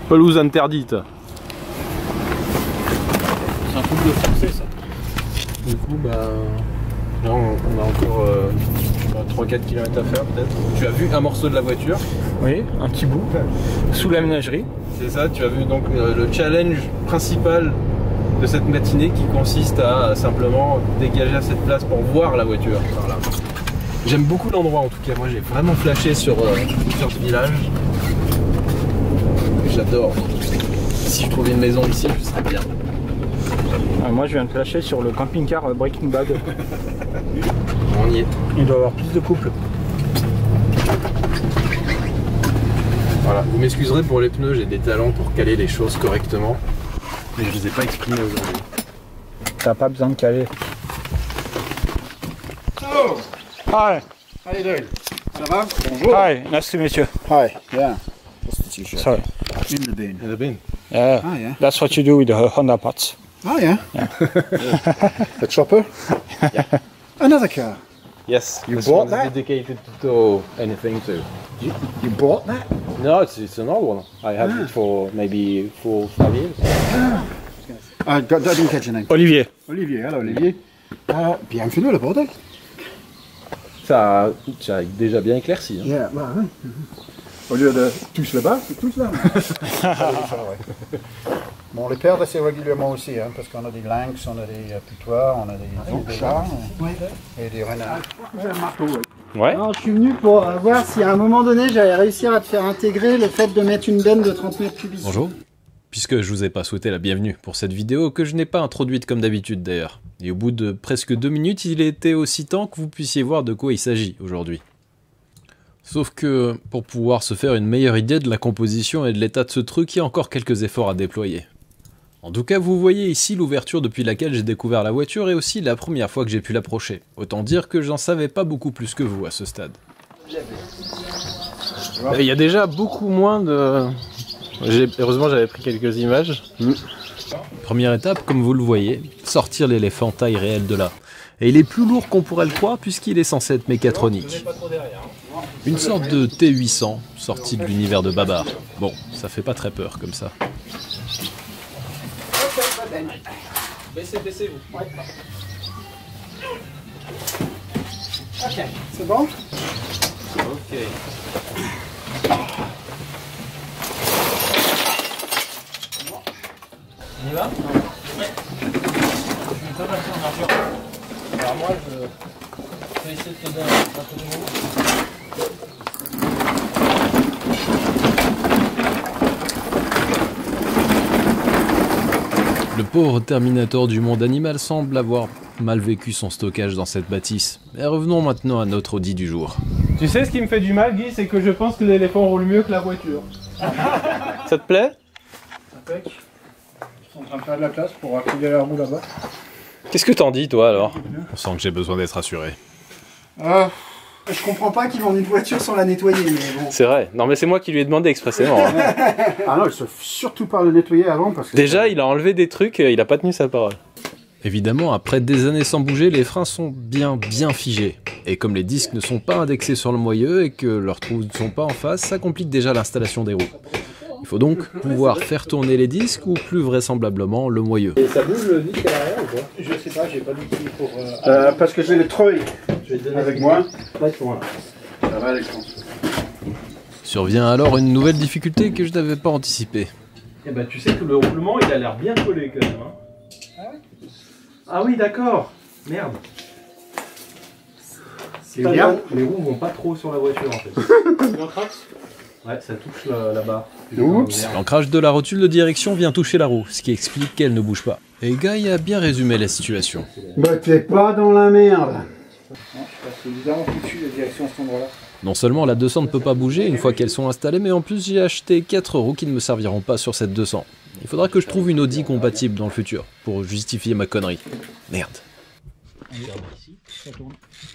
Pelouse interdite. C'est un truc de français ça. Du coup, bah, là on a encore 3-4 km à faire peut-être. Tu as vu un morceau de la voiture? Oui, un petit bout, sous la ménagerie. C'est ça, tu as vu donc le challenge principal de cette matinée qui consiste à simplement dégager assez de place pour voir la voiture. Voilà. J'aime beaucoup l'endroit en tout cas, moi j'ai vraiment flashé sur ce village. J'adore. Si je trouvais une maison ici, je serais bien. Moi je viens de flasher sur le camping-car Breaking Bad. On y est. Il doit y avoir plus de couples. Voilà, vous m'excuserez pour les pneus, j'ai des talents pour caler les choses correctement. Mais je ne les ai pas exprimés aujourd'hui. T'as pas besoin de caler. Oh! Hi! How you doing? Ça va? Bonjour. Hi, nice to meet you. Hi, yeah. What's the t-shirt? Sorry. In the bin. In the bin. Yeah, Ah, yeah. that's what you do with the Honda parts. Oh, yeah. The chopper? Yeah. Another car. Yes, You this bought one's that? dedicated to anything too. You bought that? No, it's an old one. I had it for maybe 4 or 5 years. I didn't catch your name. Olivier. Olivier, hello Olivier. Bienvenue le bordel. Ça a déjà bien éclairci. Hein. Yeah, bah oui. Au lieu de tous là-bas, c'est tous là. Bon, on les perd assez régulièrement aussi, hein, parce qu'on a des lynx, on a des putois, on a des chats et des renards. J'ai un marteau, oui. Ouais. Alors, je suis venu pour voir si à un moment donné j'allais réussir à te faire intégrer le fait de mettre une benne de 30 mètres cubiques. Bonjour. Puisque je vous ai pas souhaité la bienvenue pour cette vidéo, que je n'ai pas introduite comme d'habitude d'ailleurs. Et au bout de presque 2 minutes, il était aussi temps que vous puissiez voir de quoi il s'agit aujourd'hui. Sauf que, pour pouvoir se faire une meilleure idée de la composition et de l'état de ce truc, il y a encore quelques efforts à déployer. En tout cas, vous voyez ici l'ouverture depuis laquelle j'ai découvert la voiture et aussi la première fois que j'ai pu l'approcher. Autant dire que j'en savais pas beaucoup plus que vous à ce stade. Il y a déjà beaucoup moins de... Heureusement j'avais pris quelques images. Première étape, comme vous le voyez, sortir l'éléphant taille réelle de là. Et il est plus lourd qu'on pourrait le croire puisqu'il est censé être mécatronique. Une sorte de T800 sorti de l'univers de Babar. Bon, ça fait pas très peur comme ça. Baissez-vous. Ouais. Ok, c'est bon? Ok. On y va? Ouais. Je suis pas passé en argent. Alors moi je vais essayer de te donner un peu de mots. Le pauvre Terminator du monde animal semble avoir mal vécu son stockage dans cette bâtisse. Mais revenons maintenant à notre Audi du jour. Tu sais ce qui me fait du mal, Guy, c'est que je pense que l'éléphant roule mieux que la voiture. Ça te plaît? Impec. Ils sont en train de faire de la place pour accéder la roue là-bas. Qu'est-ce que t'en dis, toi, alors? On sent que j'ai besoin d'être rassuré. Je comprends pas qu'ils vendent une voiture sans la nettoyer, mais bon. C'est vrai. Non, mais c'est moi qui lui ai demandé expressément. Hein. Ah non, il faut surtout pas le nettoyer avant parce que... Déjà, il a enlevé des trucs, il a pas tenu sa parole. Évidemment, après des années sans bouger, les freins sont bien figés. Et comme les disques ne sont pas indexés sur le moyeu et que leurs trous ne sont pas en face, ça complique déjà l'installation des roues. Il faut donc pouvoir faire tourner les disques ou plus vraisemblablement le moyeu. Et ça bouge le disque à l'arrière ou quoi? Je sais pas, j'ai pas d'outil pour... parce que j'ai le treuil avec moi. Voilà. Ça va aller, je pense. Survient alors une nouvelle difficulté que je n'avais pas anticipée. Eh ben, tu sais que le roulement, il a l'air bien collé quand même. Hein. Ah oui, d'accord. Merde. C'est bien. Les roues vont pas trop sur la voiture en fait. Ouais, ça touche la barre. Oups. L'ancrage de la rotule de direction vient toucher la roue, ce qui explique qu'elle ne bouge pas. Et Guy a bien résumé la situation. Bah t'es pas dans la merde. C'est bizarrement foutu la direction à cet endroit-là. Non seulement la 200 ne peut pas bouger une fois qu'elles sont installées, mais en plus j'ai acheté 4 roues qui ne me serviront pas sur cette 200. Il faudra que je trouve une Audi compatible dans le futur, pour justifier ma connerie. Merde.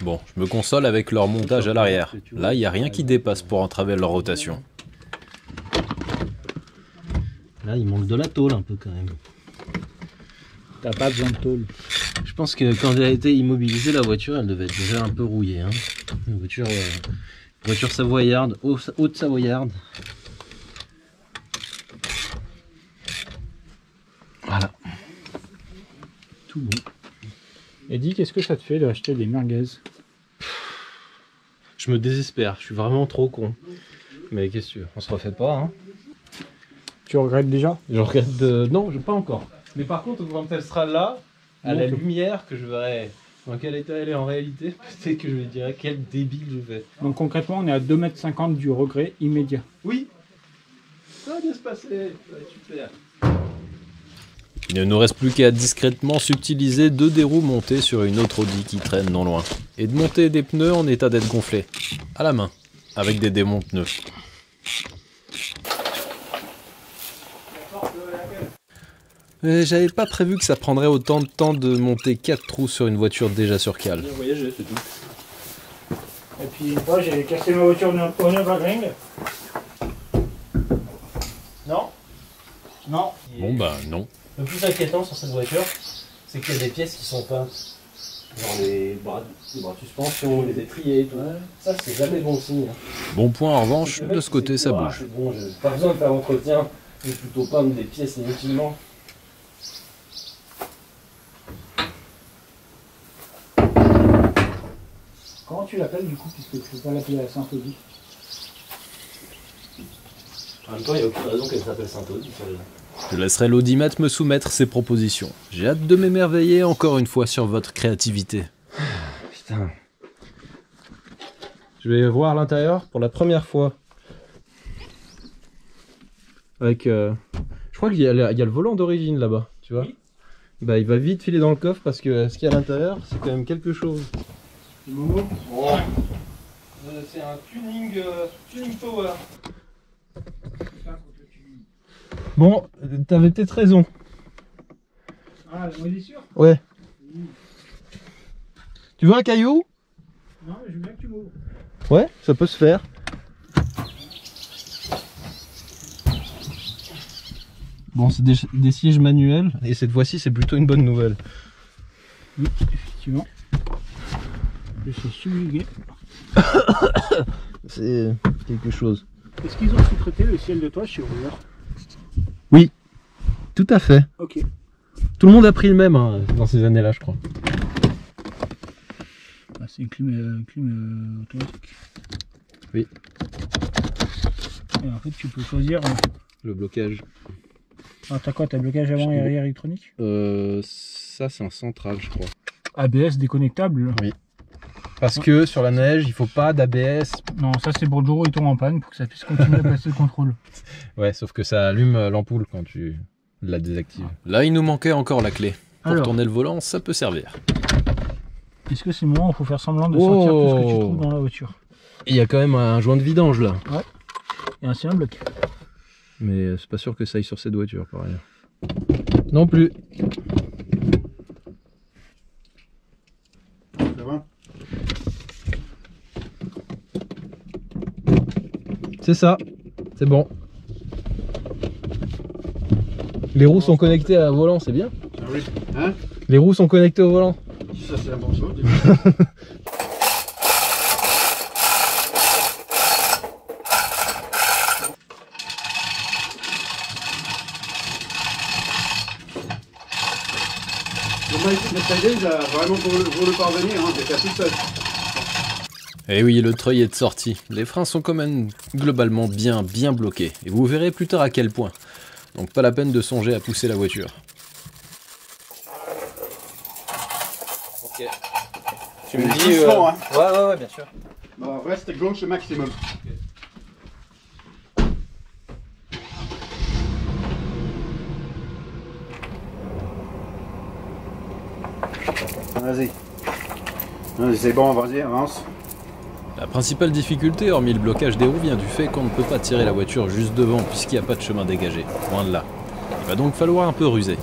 Bon, je me console avec leur montage à l'arrière. Là, il n'y a rien qui dépasse pour entraver leur rotation. Là, il manque de la tôle un peu quand même. T'as pas besoin de tôle. Je pense que quand elle a été immobilisée, la voiture, elle devait être déjà un peu rouillée. Hein. Une voiture savoyarde, haute savoyarde. tout bon. Eddie, qu'est-ce que ça te fait d'acheter des merguez? Je me désespère, je suis vraiment trop con. Mais qu'est-ce que tu veux, on se refait pas, hein. Tu regrettes déjà? Je regrette de... Non, pas encore. Mais par contre, quand elle sera là, à la lumière, que je verrai dans quel état elle est en réalité, peut-être que je me dirais quel débile je fais. Donc concrètement, on est à 2,50 m du regret immédiat. Oui. Ça va bien se passer, ça va être super. Il ne nous reste plus qu'à discrètement subtiliser 2 des roues montées sur une autre Audi qui traîne non loin. Et de monter des pneus en état d'être gonflés. À la main, avec des démonte-pneus. J'avais pas prévu que ça prendrait autant de temps de monter 4 trous sur une voiture déjà sur cale. Bien voyager, c'est tout. Et puis une fois, j'ai cassé ma voiture au Nürburgring. Non? Non. Bon bah non. Le plus inquiétant sur cette voiture, c'est qu'il y a des pièces qui sont peintes. Genre les bras de suspension, les étriers et tout. Ça, c'est jamais bon signe. Bon point en revanche, de ce côté ça bouge. C'est bon, j'ai pas besoin de faire l'entretien, je vais plutôt peindre des pièces inutilement. Comment tu l'appelles du coup, puisque tu peux pas l'appeler à Saint-Audi? En même temps, il n'y a aucune raison qu'elle s'appelle Saint-Audi, celle-là. Je laisserai l'audimat me soumettre ses propositions. J'ai hâte de m'émerveiller encore une fois sur votre créativité. Putain. Je vais voir l'intérieur pour la première fois. Avec... Je crois qu'il y a le volant d'origine là-bas, tu vois. Bah il va vite filer dans le coffre parce que ce qu'il y a à l'intérieur, c'est quand même quelque chose. Momo? C'est un tuning power. Bon, t'avais peut-être raison. Ah, la moisissure? Ouais. Tu veux un caillou? Non, mais je veux bien que tu m'ouvres. Ouais, ça peut se faire. Bon, c'est des sièges manuels et cette fois-ci c'est plutôt une bonne nouvelle. Oui, effectivement. Je suis subjugué. C'est quelque chose. Est-ce qu'ils ont sous-traité le ciel de toit chez Rouler? Oui, tout à fait. Ok. Tout le monde a pris le même hein, dans ces années-là, je crois. Ah, c'est une clim automatique. Oui. Et en fait, tu peux choisir. Le blocage. Ah, t'as quoi? T'as blocage avant et arrière électronique? Ça c'est un central, je crois. ABS déconnectable? Oui. Parce que sur la neige, il faut pas d'ABS. Non, ça c'est pour le jour où il tombe en panne pour que ça puisse continuer à passer le contrôle. Ouais, sauf que ça allume l'ampoule quand tu la désactives. Là, il nous manquait encore la clé. Pour Alors, tourner le volant, ça peut servir. est-ce que c'est le moment où il faut faire semblant de sortir tout ce que tu trouves dans la voiture? Il y a quand même un joint de vidange là. Ouais. Et ainsi un bloc. Mais c'est pas sûr que ça aille sur cette voiture par ailleurs. Non plus. Ça va? C'est ça. C'est bon. Les roues sont connectées à volant, c'est bien. Ah oui. Hein? Les roues sont connectées au volant. Ça c'est un bon saut. Le Mercedes, vraiment pour le parvenir, hein, c'est tout seul. Eh oui, le treuil est sorti. Les freins sont quand même globalement bien bloqués. Et vous verrez plus tard à quel point. Donc pas la peine de songer à pousser la voiture. Ok. Tu me dis doucement, hein. Ouais, bien sûr. Bon, reste gauche maximum. Vas-y. Vas-y, c'est bon, vas-y, avance. La principale difficulté, hormis le blocage des roues, vient du fait qu'on ne peut pas tirer la voiture juste devant puisqu'il n'y a pas de chemin dégagé. Loin de là. Il va donc falloir un peu ruser.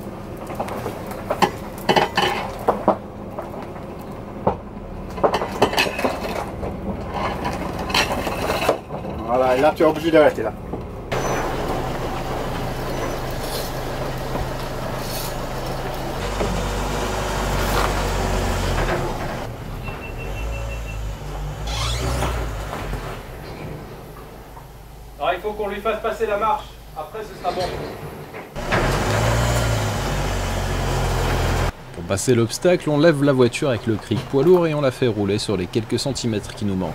Voilà, et là tu es obligé d'arrêter là. Alors il faut qu'on lui fasse passer la marche, après ce sera bon. Pour Passé l'obstacle, on lève la voiture avec le cric poids lourd et on la fait rouler sur les quelques centimètres qui nous manquent.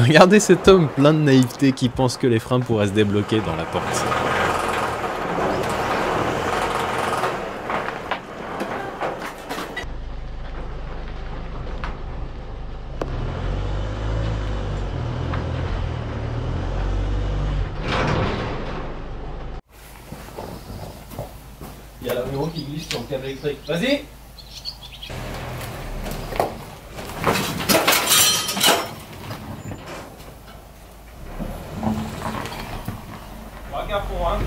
Regardez cet homme plein de naïveté qui pense que les freins pourraient se débloquer dans la porte. Il y a la numéro qui glisse sur le câble électrique. Vas-y! Regarde pour moi.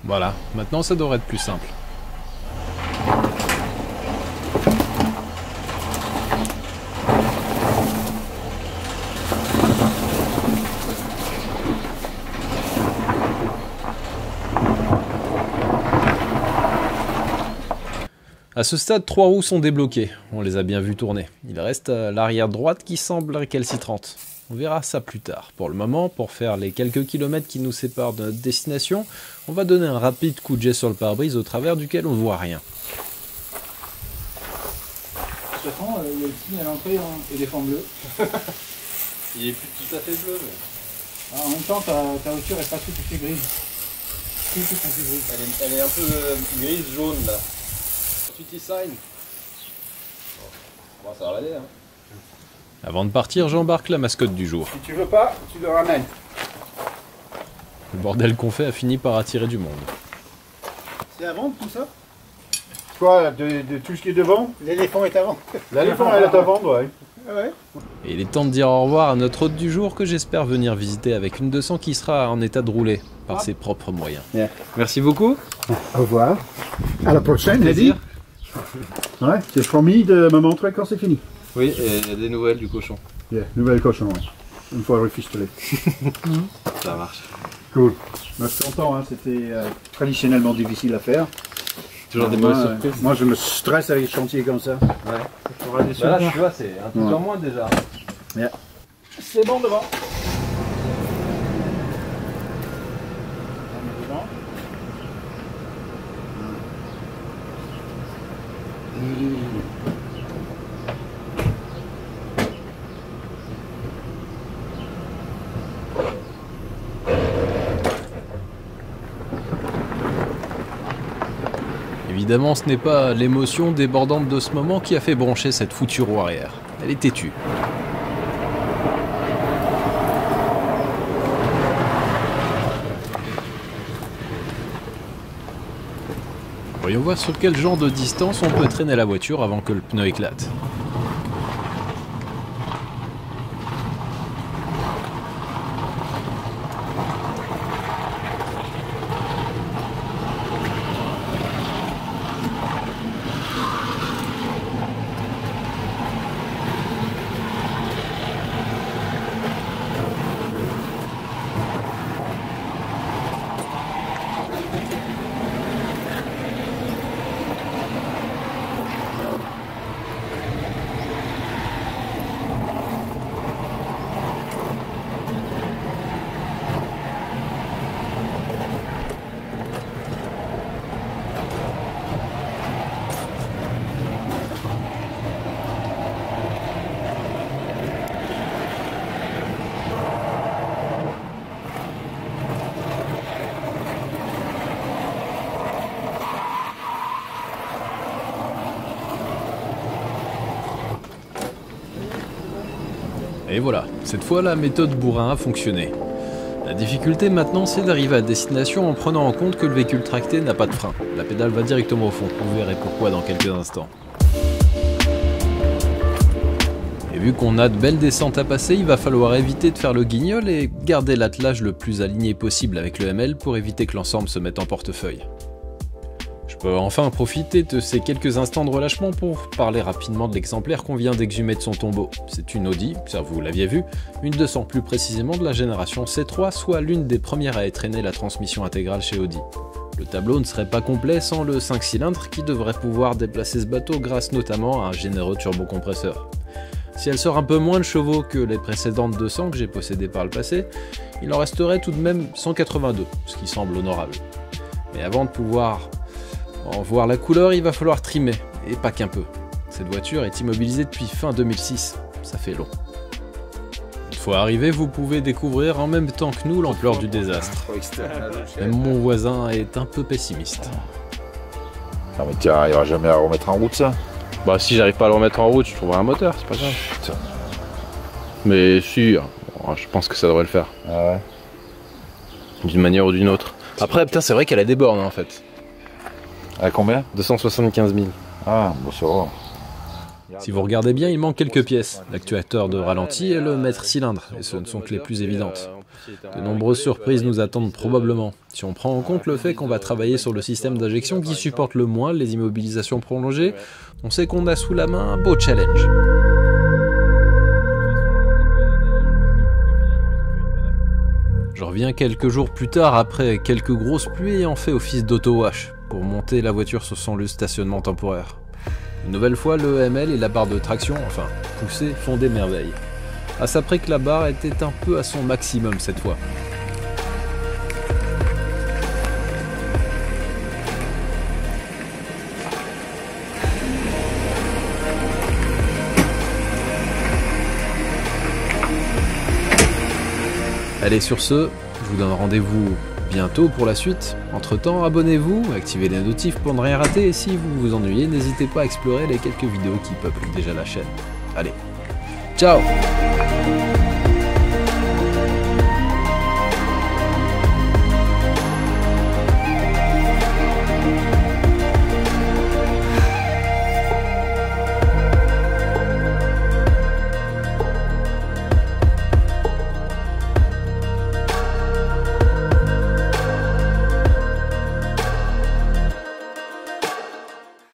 Voilà, maintenant ça devrait être plus simple. À ce stade, 3 roues sont débloquées, on les a bien vues tourner. Il reste l'arrière droite qui semble récalcitrante. On verra ça plus tard. Pour le moment, pour faire les quelques kilomètres qui nous séparent de notre destination, on va donner un rapide coup de jet sur le pare-brise au travers duquel on ne voit rien. De toute façon, il y a le signe à l'entrée éléphant bleu. Il est plus tout à fait bleu, mais... Ah, en même temps, ta voiture est pas tout à fait grise. Elle est un peu grise-jaune là. City sign. Bon, ça va aller, hein. Avant de partir, j'embarque la mascotte du jour. Si tu veux pas, tu le ramènes. Le bordel qu'on fait a fini par attirer du monde. C'est à vendre tout ça? Quoi, de tout ce qui est devant? L'éléphant est à vendre. L'éléphant, elle est à vendre, ouais. Ah ouais? Et il est temps de dire au revoir à notre hôte du jour que j'espère venir visiter avec une 200 qui sera en état de rouler par ses propres moyens. Yeah. Merci beaucoup. Au revoir. À la prochaine, Eddie. Ouais, c'est promis de me montrer quand c'est fini. Oui, et il y a des nouvelles du cochon. Yeah, nouvelle cochon, ouais. Une fois refistolé. Ça marche. Cool. Moi, je suis content, hein. C'était traditionnellement difficile à faire. Toujours des mauvaises surprises. Moi, je me stresse avec les chantiers comme ça. Ouais. Bah là, tu vois, c'est un truc en moins déjà. Yeah. C'est bon devant. Évidemment, ce n'est pas l'émotion débordante de ce moment qui a fait broncher cette foutue roue arrière. Elle est têtue. Voyons voir sur quel genre de distance on peut traîner la voiture avant que le pneu éclate. Et voilà, cette fois la méthode bourrin a fonctionné. La difficulté maintenant c'est d'arriver à destination en prenant en compte que le véhicule tracté n'a pas de frein. La pédale va directement au fond, vous verrez pourquoi dans quelques instants. Et vu qu'on a de belles descentes à passer, il va falloir éviter de faire le guignol et garder l'attelage le plus aligné possible avec le ML pour éviter que l'ensemble se mette en portefeuille. Je peux enfin profiter de ces quelques instants de relâchement pour parler rapidement de l'exemplaire qu'on vient d'exhumer de son tombeau. C'est une Audi, ça vous l'aviez vu, une 200 plus précisément de la génération C3, soit l'une des premières à être la transmission intégrale chez Audi. Le tableau ne serait pas complet sans le 5 cylindres qui devrait pouvoir déplacer ce bateau grâce notamment à un généreux turbocompresseur. Si elle sort un peu moins de chevaux que les précédentes 200 que j'ai possédées par le passé, il en resterait tout de même 182, ce qui semble honorable. Mais avant de pouvoir en voir la couleur, il va falloir trimer, et pas qu'un peu. Cette voiture est immobilisée depuis fin 2006, ça fait long. Une fois arrivé, vous pouvez découvrir en même temps que nous l'ampleur du désastre. Même mon voisin est un peu pessimiste. Ah mais tiens, il va jamais à remettre en route ça. Bah si j'arrive pas à le remettre en route, je trouverai un moteur, c'est pas grave. Putain. Mais si, je pense que ça devrait le faire. Ah ouais. D'une manière ou d'une autre. Après, putain, c'est vrai qu'elle a des bornes en fait. À combien? 275 000. Ah, bon ça va. Si vous regardez bien, il manque quelques pièces. L'actuateur de ralenti et le maître cylindre, et ce ne sont que les plus évidentes. De nombreuses surprises nous attendent probablement, si on prend en compte le fait qu'on va travailler sur le système d'injection qui supporte le moins les immobilisations prolongées. On sait qu'on a sous la main un beau challenge. Je reviens quelques jours plus tard après quelques grosses pluies ayant fait office d'auto-wash pour monter la voiture sur son lieu de stationnement temporaire. Une nouvelle fois, le EML et la barre de traction, enfin poussée, font des merveilles. À ça près que la barre était un peu à son maximum cette fois. Allez, sur ce, je vous donne rendez-vous bientôt pour la suite. Entre temps, abonnez-vous, activez les notifs pour ne rien rater et si vous vous ennuyez, n'hésitez pas à explorer les quelques vidéos qui peuplent déjà la chaîne. Allez, ciao!